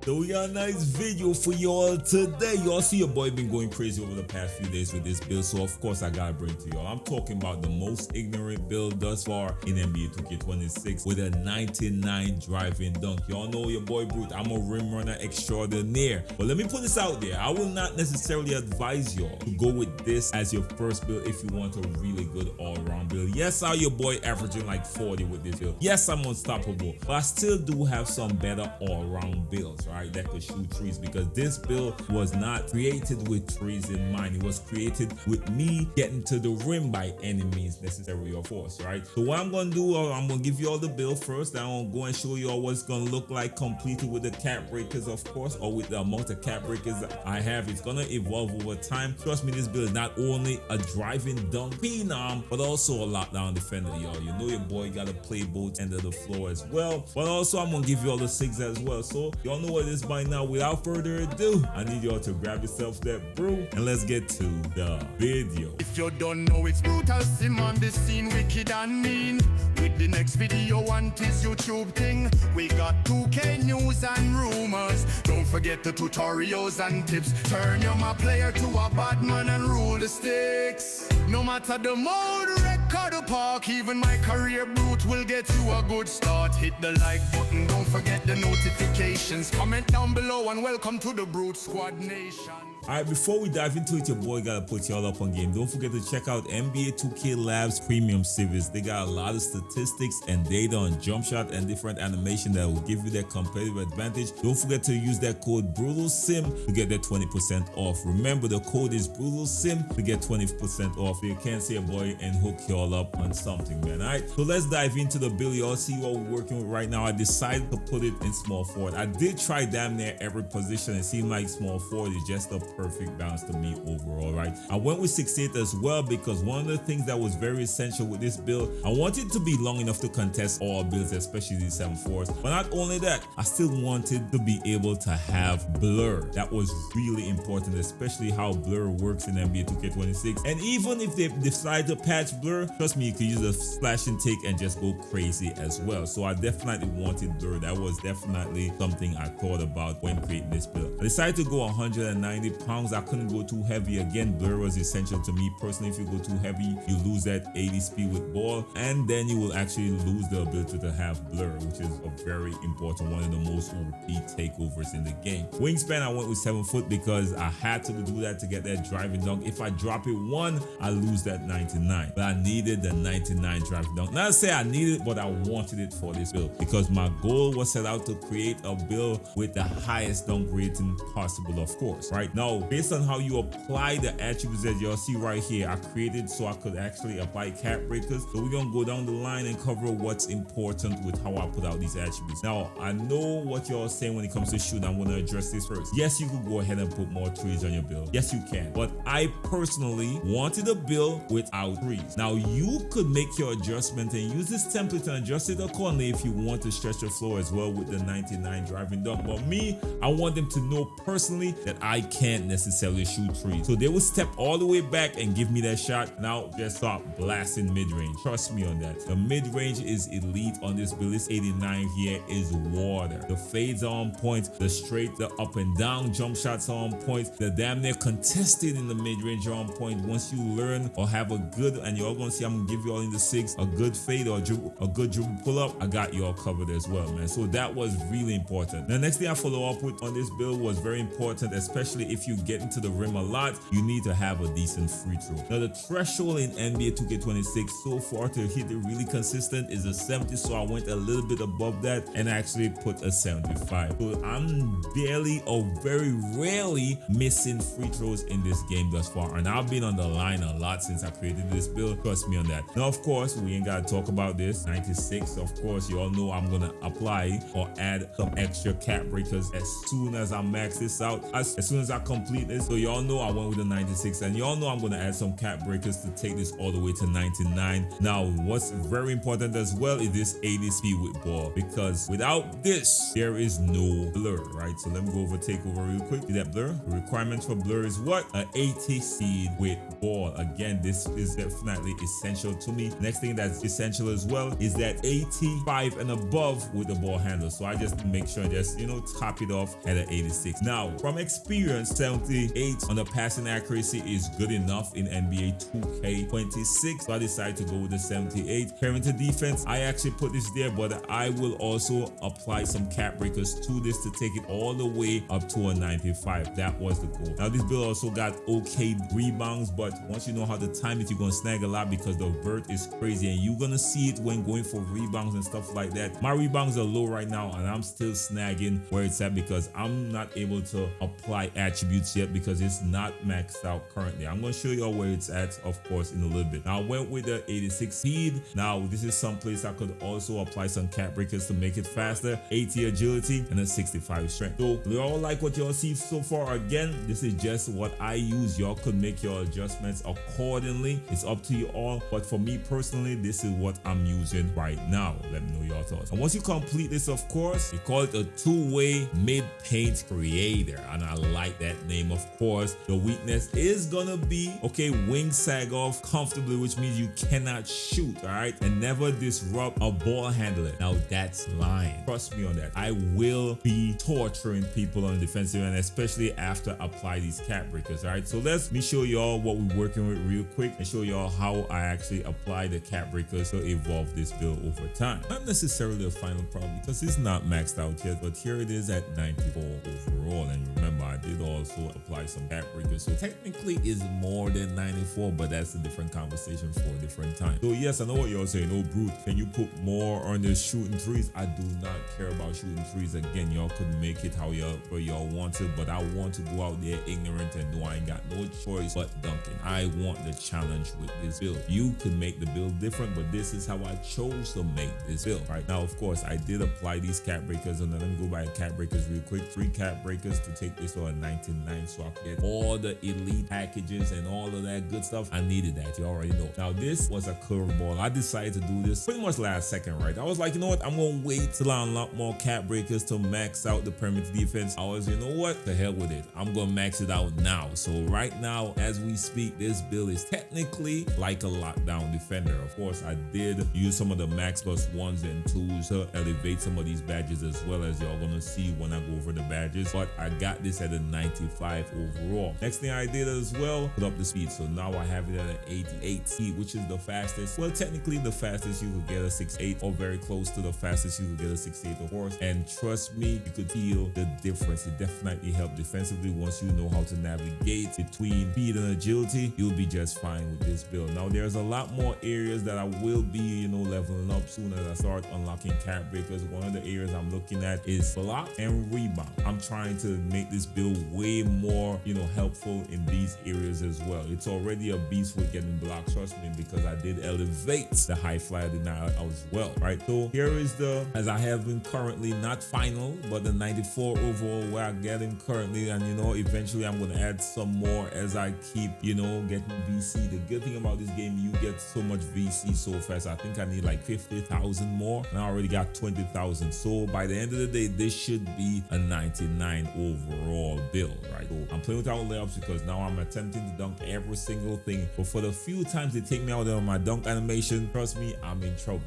So we got a nice video for y'all today. Y'all see your boy been going crazy over the past few days with this build, so of course I gotta bring it to y'all. I'm talking about the most ignorant build thus far in NBA 2K26 with a 99 driving dunk. Y'all know your boy Brute, I'm a rim runner extraordinaire. But let me put this out there, I will not necessarily advise y'all to go with this as your first build if you want a really good all-around build. Yes, I'm your boy averaging like 40 with this build. Yes, I'm unstoppable, but I still do have some better all-around builds, right, that could shoot trees, because this build was not created with trees in mind. It was created with me getting to the rim by any means necessary or force, right? So what I'm gonna do, I'm gonna give you all the build first, then I'm gonna go and show you all what it's gonna look like completed with the cap breakers, of course, or with the amount of cap breakers I have. It's gonna evolve over time. Trust me, this build is not only a driving dunk phenom, but also a lockdown defender, y'all. You know your boy gotta play both ends of the floor as well. But also I'm gonna give you all the SIGs as well. So y'all know what it is by now. Without further ado, I need y'all to grab yourself that brew and let's get to the video. If you don't know, it's brutal sim on the scene, wicked and mean. With the next video on this YouTube thing, we got 2K news and rumors. Don't forget the tutorials and tips. Turn your my player to a bad man and rule the sticks. No matter the mode, record the park, even my career Brute will get you a good start. Hit the like button, don't forget the notifications. Comment down below and welcome to the Brute Squad Nation. Alright, before we dive into it, your boy gotta put y'all up on game. Don't forget to check out NBA 2K Labs Premium Service. They got a lot of statistics and data on jump shot and different animation that will give you that competitive advantage. Don't forget to use that code BrutalSim to get that 20% off. Remember, the code is BrutalSim to get 20% off. You can't say a boy and hook y'all up on something, man. Alright, so let's dive into the build. Y'all see what we're working with right now. I decided to put it in small forward. I did try damn near every position. It seemed like small forward is just a perfect balance to me overall, right? I went with 6'8" as well because one of the things that was very essential with this build, I wanted to be long enough to contest all builds, especially these 7-4s. But not only that, I still wanted to be able to have blur. That was really important, especially how blur works in NBA 2K26. And even if they decide to patch blur, trust me, you can use a slash and take and just go crazy as well. So I definitely wanted blur. That was definitely something I thought about when creating this build. I decided to go 190 pounds. I couldn't go too heavy. Again, blur was essential to me personally. If you go too heavy, you lose that 80 speed with ball, and then you will actually lose the ability to have blur, which is a very important, one of the most OP takeovers in the game. Wingspan, I went with 7 foot because I had to do that to get that driving dunk. If I drop it 1, I lose that 99, but I needed the 99 driving dunk. Not to say I needed it, but I wanted it for this build because my goal was set out to create a build with the highest dunk rating possible, of course. Right now, based on how you apply the attributes that y'all see right here, I created so I could actually apply cap breakers. So we're gonna go down the line and cover what's important with how I put out these attributes. Now, I know what y'all saying when it comes to shooting. I'm gonna address this first. Yes, you could go ahead and put more trees on your build. Yes, you can. But I personally wanted a build without trees. Now, you could make your adjustment and use this template and adjust it accordingly if you want to stretch the floor as well with the 99 driving dunk. But me, I want them to know personally that I can't necessarily shoot trees. So they will step all the way back and give me that shot, and I'll just start blasting mid-range. Trust me on that. The mid-range is elite on this build. This 89 here is water. The fades are on point. The straight, the up and down jump shots are on point. The damn near contested in the mid-range are on point. Once you learn or have a good, and you're all gonna see, I'm gonna give you all in the 6, a good fade or a good dribble pull-up, I got you all covered as well, man. So that was really important. The next thing I follow up with on this build was very important, especially if you get into the rim a lot, you need to have a decent free throw. Now, the threshold in NBA 2K26 so far to hit it really consistent is a 70, so I went a little bit above that and actually put a 75. So I'm barely or very rarely missing free throws in this game thus far, and I've been on the line a lot since I created this build. Trust me on that. Now, of course, we ain't gotta talk about this. 96, of course, you all know I'm gonna apply or add some extra cap breakers as soon as I max this out. As soon as I come complete this, so y'all know I went with the 96, and y'all know I'm going to add some cap breakers to take this all the way to 99. Now, what's very important as well is this 80 speed with ball, because without this, there is no blur, right? So let me go over take over real quick. See that blur? The requirement for blur is what? An 80 speed with ball. Again, this is definitely essential to me. Next thing that's essential as well is that 85 and above with the ball handle. So I just make sure just, you know, top it off at an 86. Now, from experience, 78 on the passing accuracy is good enough in NBA 2K26. So I decided to go with the 78. Perimeter defense, I actually put this there, but I will also apply some cap breakers to this to take it all the way up to a 95. That was the goal. Now, this build also got okay rebounds, but once you know how to time it, you're gonna snag a lot because the vert is crazy, and you're gonna see it when going for rebounds and stuff like that. My rebounds are low right now, and I'm still snagging where it's at because I'm not able to apply attributes yet because it's not maxed out currently. I'm gonna show you all where it's at, of course, in a little bit. Now, I went with the 86 speed. Now, this is some place I could also apply some cap breakers to make it faster. 80 agility and a 65 strength. So we all like what y'all see so far. Again, this is just what I use. Y'all could make your adjustments accordingly. It's up to you all, but for me personally, this is what I'm using right now. Let me know your thoughts. And once you complete this, of course, you call it a two-way mid-paint creator, and I like that name. Of course, the weakness is gonna be, okay, wing sag off comfortably, which means you cannot shoot, all right, and never disrupt a ball handler. Now, that's lying. Trust me on that. I will be torturing people on the defensive end, especially after I apply these cap breakers. All right, so let me show y'all what we're working with real quick and show y'all how I actually apply the cap breakers to evolve this build over time. Not necessarily a final problem because it's not maxed out yet, but here it is at 94 overall. And remember, I did also apply some cap breakers, so technically it's more than 94, but that's a different conversation for a different time. So yes, I know what y'all saying. Oh, Brute, can you put more on the shooting threes? I do not care about shooting threes. Again, y'all could make it how y'all want to, but I want to go out there ignorant and know I ain't got no choice but dunking. I want the challenge with this build. You could make the build different, but this is how I chose to make this build. Right now, of course, I did apply these cap breakers, and then let me go by cap breakers real quick. 3 cap breakers to take this to a 99, so I could get all the elite packages and all of that good stuff. I needed that, you already know. Now, this was a curveball. I decided to do this pretty much last second, right? I was like, you know what, I'm gonna wait till I unlock more cap breakers to max out the perimeter defense. I was, you know what, the hell with it, I'm gonna max it out now. So right now, as we speak, this build is technically like a lockdown defender. Of course, I did use some of the max plus 1s and 2s to elevate some of these badges, as well as y'all gonna see when I go over the badges, but I got this at a 95 overall. Next thing I did as well, put up the speed. So now I have it at an 88 speed, which is the fastest. Well, technically the fastest you could get a 68, or very close to the fastest you could get a 68, of course. And trust me, you could feel the difference. It definitely helped defensively. Once you know how to navigate between speed and agility, you'll be just fine with this build. Now, there's a lot more areas that I will be, you know, leveling up soon as I start unlocking cap breakers. One of the areas I'm looking at is block and rebound. I'm trying to make this build way more, you know, helpful in these areas as well. It's already a beast with getting blocks, trust me, because I did elevate the high flyer denial as well, right? So here is the, as I have been currently, not final, but the 94 overall where I get him currently. And you know, eventually I'm going to add some more as I keep, you know, getting VC. The good thing about this game, you get so much VC so fast. I think I need like 50,000 more, and I already got 20,000. So by the end of the day, this should be a 99 overall build, right? So I'm playing without layups because now I'm attempting to dunk every single thing, but for the few times they take me out of my dunk animation, trust me, I'm in trouble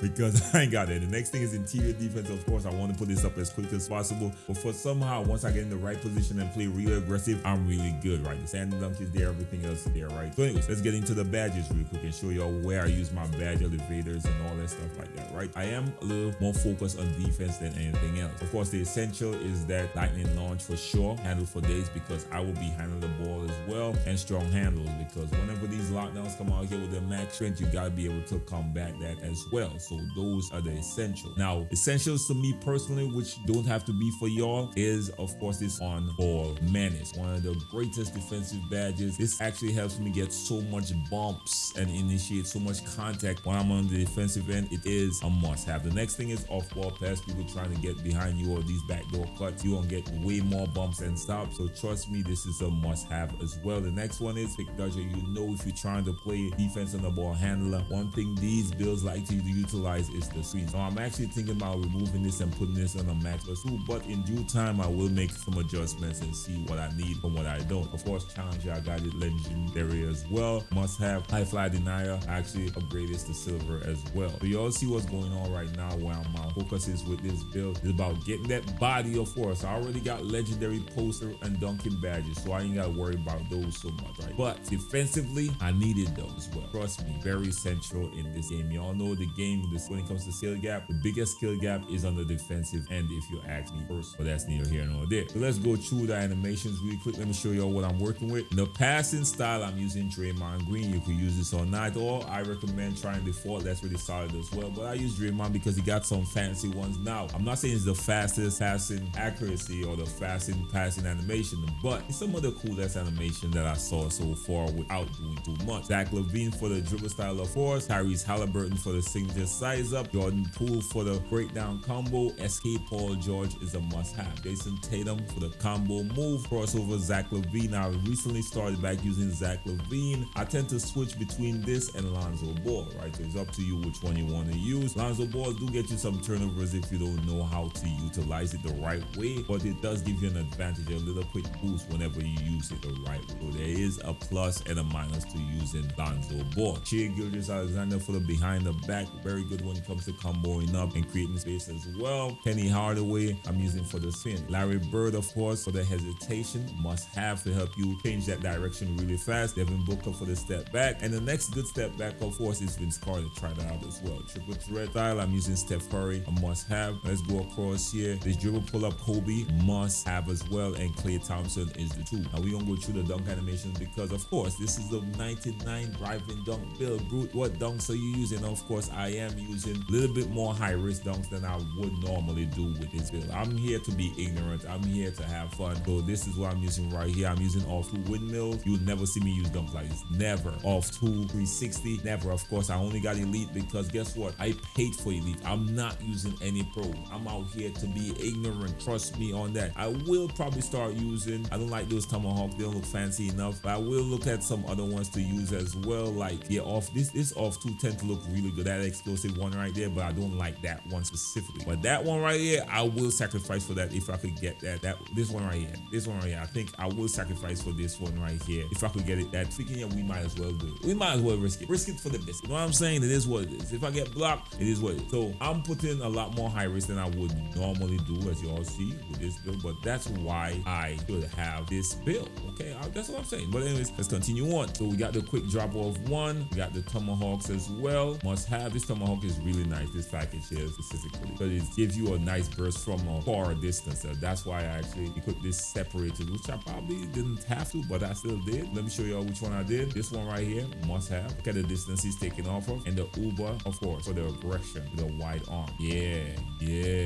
because I ain't got it. The next thing is interior defense. Of course, I want to put this up as quick as possible, but for somehow, once I get in the right position and play really aggressive, I'm really good, right? The standing dunk is there, everything else is there, right? So anyways, let's get into the badges real quick and show y'all where I use my badge elevators and all that stuff like that, right? I am a little more focused on defense than anything else. Of course, the essential is that lightning launch for sure, handle for days, because I will be handling the ball as well, and strong handles, because whenever these lockdowns come out here with their max strength, you gotta be able to combat that as well. So those are the essentials. Now, essentials to me personally, which don't have to be for y'all, is of course this on-ball menace. One of the greatest defensive badges. This actually helps me get so much bumps and initiate so much contact when I'm on the defensive end. It is a must-have. The next thing is off-ball pass. People trying to get behind you or these backdoor cuts, you're gonna get way more bumps and stops. So trust me, this is a must-have as well. The next one is pick dodger. You know, if you're trying to play defense on the ball handler, one thing these builds like to utilize is the screen. So I'm actually thinking about removing this and putting this on a max pursuit, but in due time I will make some adjustments and see what I need from what I don't. Of course, challenger, I got it legendary as well. Must have high fly denier. I actually upgrade this to silver as well. So you all see what's going on right now where my focus is with this build. It's about getting that body of force. I already got legendary poster and dunking badges, so I ain't gotta worry about those so much, right? But defensively, I needed those as well. Trust me, very central in this game. Y'all know the game, when it comes to skill gap, the biggest skill gap is on the defensive end if you ask me first, but that's neither here nor there. So let's go through the animations really quick. Let me show y'all what I'm working with. In the passing style, I'm using Draymond Green. You could use this or not, or I recommend trying default. That's really solid as well, but I use Draymond because he got some fancy ones. Now, I'm not saying it's the fastest passing accuracy or the fastest passing animation, but it's some of the coolest animation that I saw so far without doing too much. Zach LaVine for the dribble style of force, Tyrese Halliburton for the signature size up, Jordan Poole for the breakdown combo, SK Paul George is a must-have, Jason Tatum for the combo move, crossover Zach LaVine. I recently started back using Zach LaVine. I tend to switch between this and Lonzo Ball, right? So it's up to you which one you want to use. Lonzo Balls do get you some turnovers if you don't know how to utilize it the right way, but it does give you an advantage, a little quick boost whenever you use it the right way. So there is a plus and a minus to using Lonzo Ball. Shea Gilgeous-Alexander for the behind the back, very good when it comes to comboing up and creating space as well. Penny Hardaway, I'm using for the spin. Larry Bird, of course, for the hesitation, must have to help you change that direction really fast. Devin Booker for the step back, and the next good step back, of course, is Vince Carter. Try that out as well. Triple threat style, I'm using Steph Curry, a must have. Let's go across here. This dribble pull up Kobe, must have as well, and Klay Thompson is the two. Now we're gonna go through the dunk animations because, of course, this is the 99 driving dunk build. Brute, what dunks are you using? Of course, I am using a little bit more high risk dunks than I would normally do with this build. I'm here to be ignorant. I'm here to have fun. So this is what I'm using right here. I'm using off two windmills. You'll never see me use dunks like this. Never. Off two 360. Never. Of course, I only got elite because guess what? I paid for elite. I'm not using any pro. I'm out here to be ignorant. Trust me on that. I will probably start using, I don't like those tomahawks. They don't look fancy enough, but I will look at some other ones to use as well. Like, yeah, off this off two tend to look really good. That explosive one right there, but I don't like that one specifically. But that one right here, I will sacrifice for that if I could get that. This one right here. This one right here. I think I will sacrifice for this one right here if I could get it. That freaking, yeah, we might as well do it. We might as well risk it. Risk it for the biscuit. You know what I'm saying? It is what it is. If I get blocked, it is what it is. So I'm putting a lot more high risk than I would normally do, as you all see with this build. But that's why I should have this build. Okay, that's what I'm saying. But anyways, let's continue on. So we got the quick drop off one. We got the tomahawks as well. Must have. This tomahawk is really nice. This package here specifically, because it gives you a nice burst from a far distance. So that's why I actually equipped this separated, which I probably didn't have to, but I still did. Let me show y'all which one I did. This one right here, must have. Look at the distance he's taking off of, and the Uber, of course, for the aggression, the wide arm. Yeah.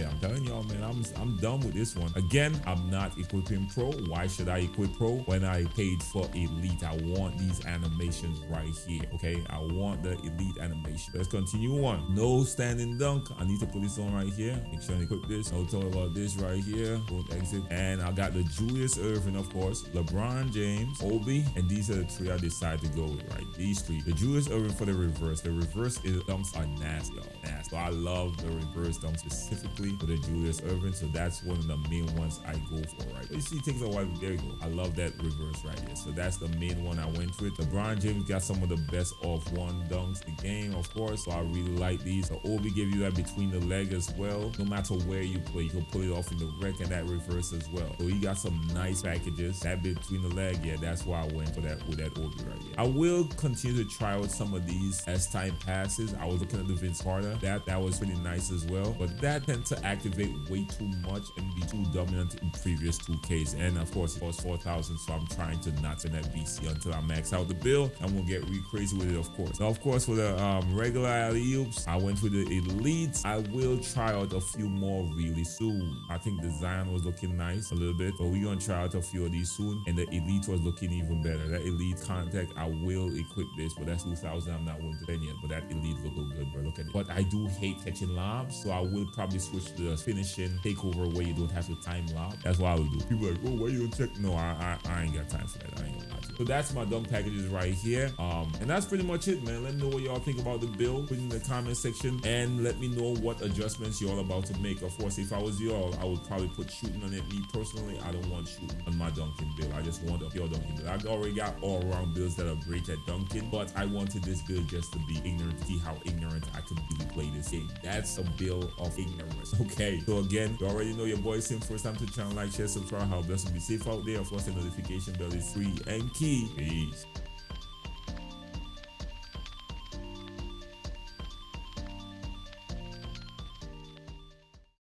I'm telling y'all, man, I'm done with this one. Again, I'm not equipping pro. Why should I equip pro when I paid for elite? I want these animations right here. Okay, I want the elite animation. Let's continue on. No standing dunk. I need to put this on right here. Make sure I equip this. I'll talk about this right here. Don't exit. And I got the Julius Erving, of course, LeBron James, Obi, and these are the three I decided to go with, right? These three. The Julius Erving for the reverse. The reverse dunks are nasty, y'all. Nasty. So I love the reverse dunk specifically for the Julius Erving. So that's one of the main ones I go for, right? You see, it takes a while. There you go. I love that reverse right here. So that's the main one I went with. LeBron James got some of the best off one dunks in the game, of course. So I really like these. The Obi give you that between the leg as well. No matter where you play, you can pull it off in the rec and that reverse as well. So he got some nice packages. That between the leg, yeah, that's why I went for that with that Obi right here. I will continue to try out some of these as time passes. I was looking at the Vince Carter. That was pretty nice as well. But that tends to activate way too much and be too dominant in previous 2Ks. And of course, it costs 4,000. So I'm trying to not send that BC until I max out the build. build, and we'll get really crazy with it, of course. Now, of course, for the regular alley-oops, I went with the elites. I will try out a few more really soon. I think the Zion was looking nice a little bit, but we're gonna try out a few of these soon, and the elite was looking even better. That elite contact, I will equip this, but that's 2,000. I'm not willing to spend yet, but that elite look good, bro. Look at it. But I do hate catching lobs, so I will probably switch to the finishing takeover where you don't have to time lob. That's what I will do. People are like, oh, why you don't check? No, I ain't got time for that. I ain't gonna lie to you. So that's my dunk packages right here. And that's pretty much it, man. Let me know what y'all think about the build. Put it in the comment section and let me know what adjustments y'all about to make. Of course, if I was y'all, I would probably put shooting on it. Me personally, I don't want shooting on my dunking build. I just want a pure dunking build. I've already got all around builds that are great at dunking, but I wanted this build just to be ignorant, see how ignorant I could really play this game. That's a build of ignorance. Okay, so again, you already know your boy Sim. First time to the channel, like, share, subscribe. How blessed and be safe out there. Of course, the notification bell is free and key. Peace.